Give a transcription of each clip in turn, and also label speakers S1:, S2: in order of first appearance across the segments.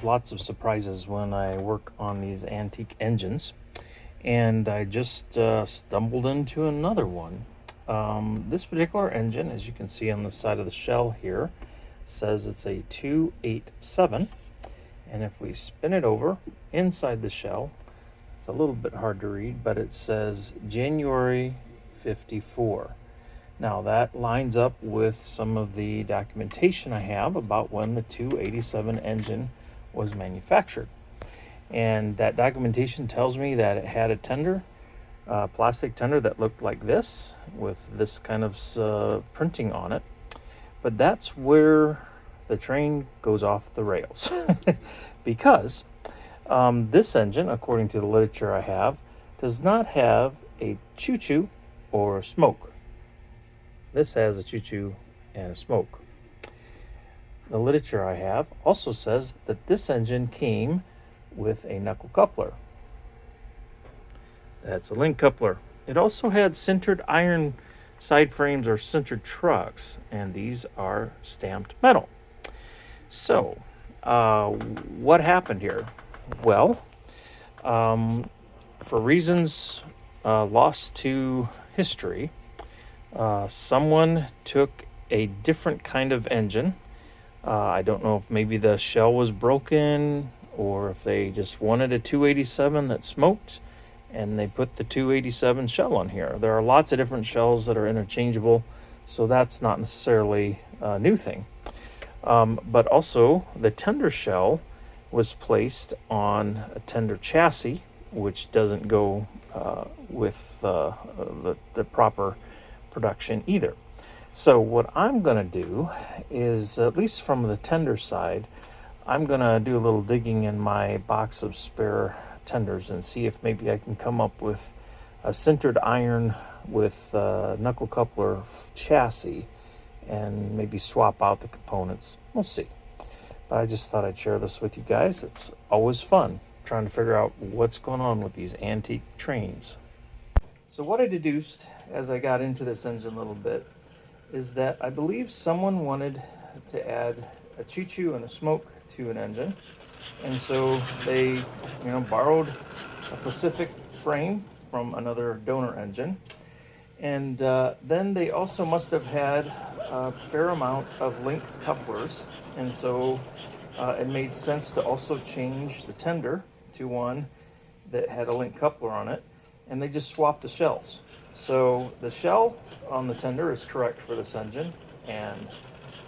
S1: lots of surprises when I work on these antique engines, and I just stumbled into another one. This particular engine, as you can see on the side of the shell here, says it's a 287, and if we spin it over inside the shell, it's a little bit hard to read, but it says January 54. Now that lines up with some of the documentation I have about when the 287 engine was manufactured. And that documentation tells me that it had a tender, plastic tender that looked like this, with this kind of printing on it. But that's where the train goes off the rails. Because this engine, according to the literature I have, does not have a choo-choo or a smoke. This has a choo-choo and a smoke. The literature I have also says that this engine came with a knuckle coupler. That's a link coupler. It also had sintered iron side frames or sintered trucks, and these are stamped metal. So, what happened here? Well, for reasons lost to history, someone took a different kind of engine. I don't know if maybe the shell was broken or if they just wanted a 287 that smoked, and they put the 287 shell on here. There are lots of different shells that are interchangeable, so that's not necessarily a new thing. But also, the tender shell was placed on a tender chassis, which doesn't go with the proper production either. So what I'm going to do is, at least from the tender side, I'm going to do a little digging in my box of spare tenders and see if maybe I can come up with a sintered iron with knuckle coupler chassis and maybe swap out the components. We'll see. But I just thought I'd share this with you guys. It's always fun trying to figure out what's going on with these antique trains. So what I deduced as I got into this engine a little bit is that I believe someone wanted to add a choo-choo and a smoke to an engine. And so they, borrowed a Pacific frame from another donor engine. And then they also must have had a fair amount of link couplers. And so it made sense to also change the tender to one that had a link coupler on it. And they just swapped the shells. So the shell on the tender is correct for this engine, and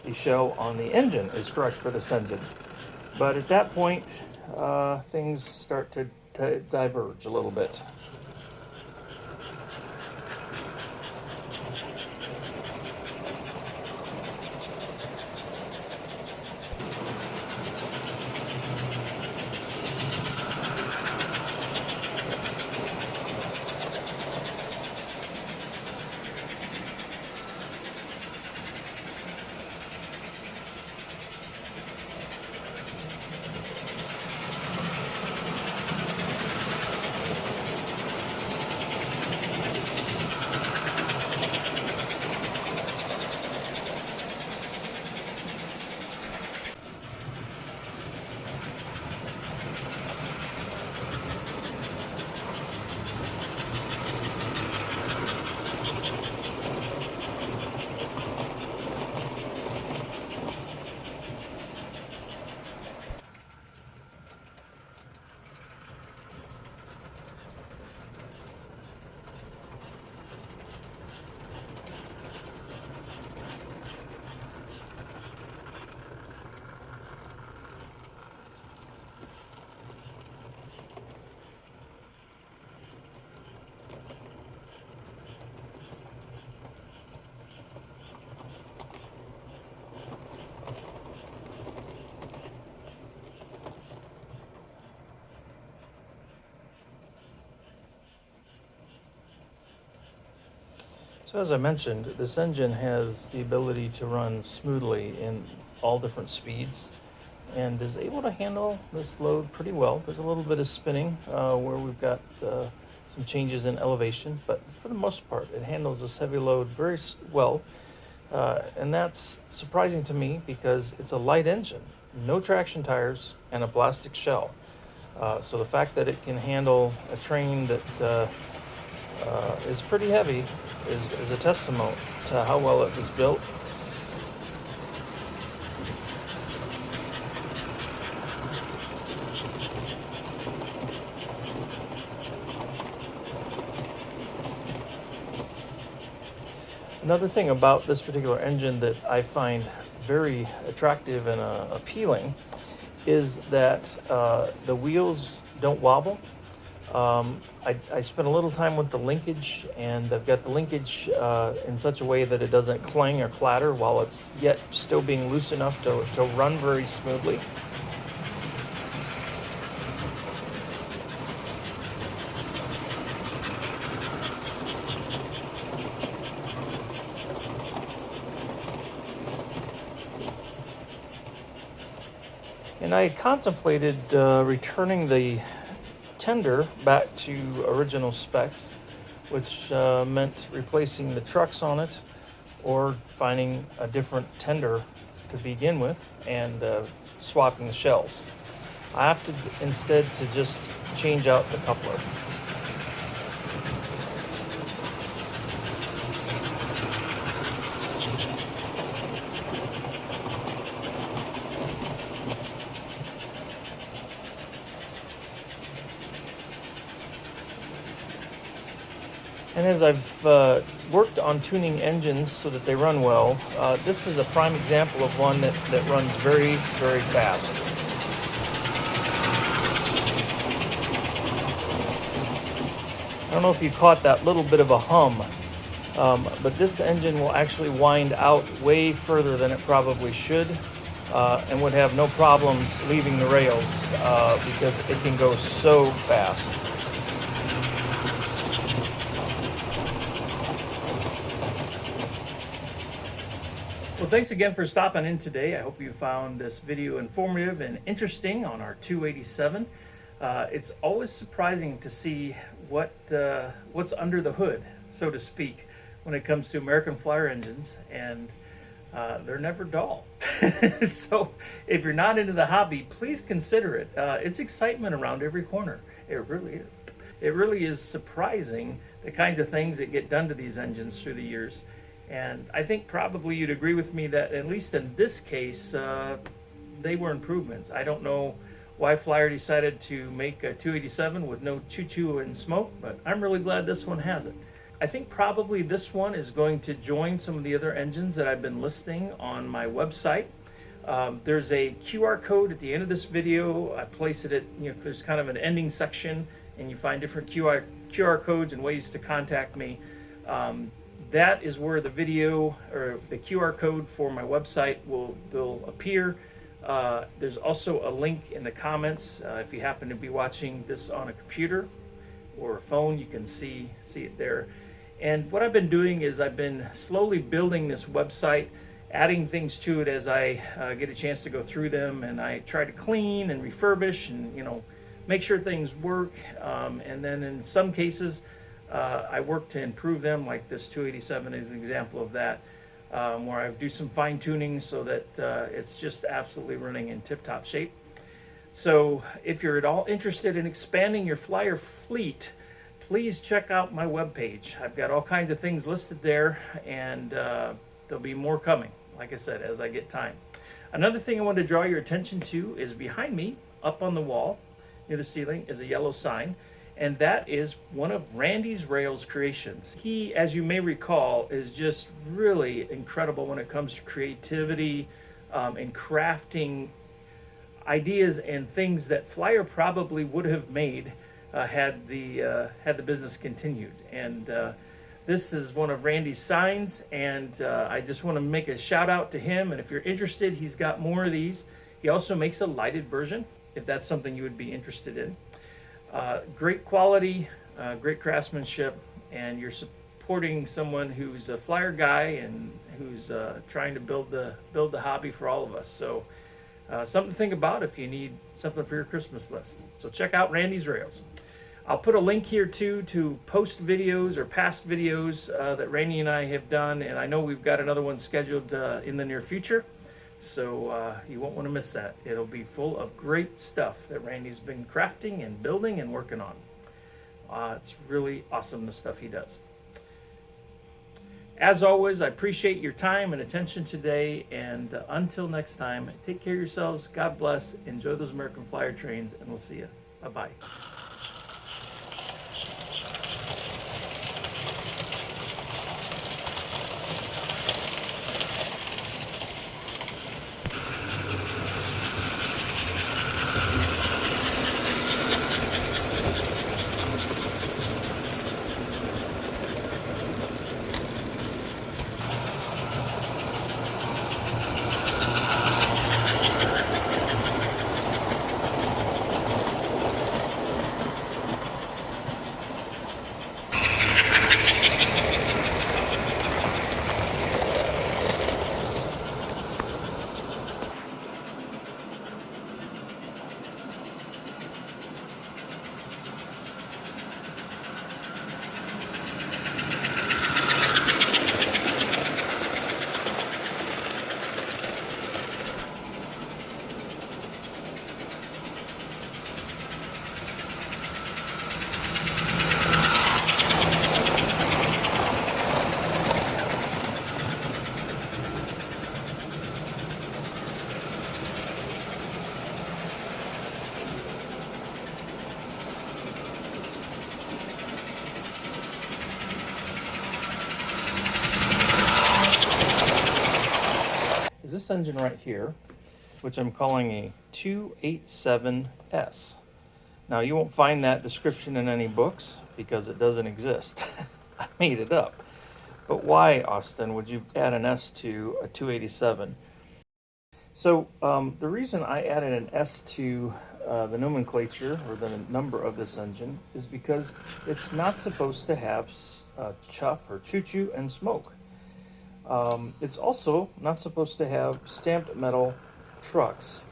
S1: the shell on the engine is correct for this engine. But at that point, things start to diverge a little bit. So as I mentioned, this engine has the ability to run smoothly in all different speeds and is able to handle this load pretty well. There's a little bit of spinning where we've got some changes in elevation, but for the most part, it handles this heavy load very well. And that's surprising to me because it's a light engine. no traction tires, and a plastic shell. So the fact that it can handle a train that is pretty heavy is a testament to how well it was built. Another thing about this particular engine that I find very attractive and appealing is that the wheels don't wobble. I spent a little time with the linkage, and I've got the linkage in such a way that it doesn't clang or clatter while it's yet still being loose enough to run very smoothly. And I had contemplated returning the tender back to original specs, which meant replacing the trucks on it or finding a different tender to begin with and swapping the shells. I opted instead to just change out the coupler. And as I've worked on tuning engines so that they run well, this is a prime example of one that runs very, very fast. I don't know if you caught that little bit of a hum, but this engine will actually wind out way further than it probably should, and would have no problems leaving the rails because it can go so fast. Well, thanks again for stopping in today. I hope you found this video informative and interesting on our 287. It's always surprising to see what's under the hood, so to speak, when it comes to American Flyer engines, and they're never dull. So if you're not into the hobby, please consider it. It's excitement around every corner. It really is. It really is surprising the kinds of things that get done to these engines through the years. And I think probably you'd agree with me that at least in this case, they were improvements. I don't know why Flyer decided to make a 287 with no choo-choo and smoke, but I'm really glad this one has it. I think probably this one is going to join some of the other engines that I've been listing on my website. There's a QR code at the end of this video. I place it at, there's kind of an ending section, and you find different QR codes and ways to contact me. That is where the video or the QR code for my website will appear. There's also a link in the comments. If you happen to be watching this on a computer or a phone, you can see it there. And what I've been doing is I've been slowly building this website, adding things to it as I get a chance to go through them, and I try to clean and refurbish and make sure things work. And then in some cases, I work to improve them, like this 287 is an example of that, where I do some fine tuning so that it's just absolutely running in tip-top shape. So if you're at all interested in expanding your Flyer fleet, please check out my webpage. I've got all kinds of things listed there, and there'll be more coming, like I said, as I get time. Another thing I want to draw your attention to is behind me, up on the wall near the ceiling, is a yellow sign. And that is one of Randy's Rails creations. He, as you may recall, is just really incredible when it comes to creativity and crafting ideas and things that Flyer probably would have made had the business continued. And this is one of Randy's signs, and I just want to make a shout out to him. And if you're interested, he's got more of these. He also makes a lighted version, if that's something you would be interested in. Great quality, great craftsmanship, and you're supporting someone who's a Flyer guy and who's trying to build the hobby for all of us. So something to think about if you need something for your Christmas list. So check out Randy's Rails. I'll put a link here too to post videos or past videos that Randy and I have done, and I know we've got another one scheduled in the near future. So you won't want to miss that. It'll be full of great stuff that Randy's been crafting and building and working on. It's really awesome, the stuff he does. As always, I appreciate your time and attention today. And until next time, take care of yourselves. God bless. Enjoy those American Flyer trains, and we'll see you. Bye bye. Is this engine right here, which I'm calling a 287S. Now, you won't find that description in any books because it doesn't exist. I made it up. But why, Austin, would you add an S to a 287? So the reason I added an S to the nomenclature or the number of this engine is because it's not supposed to have chuff or choo-choo and smoke. It's also not supposed to have stamped metal trucks.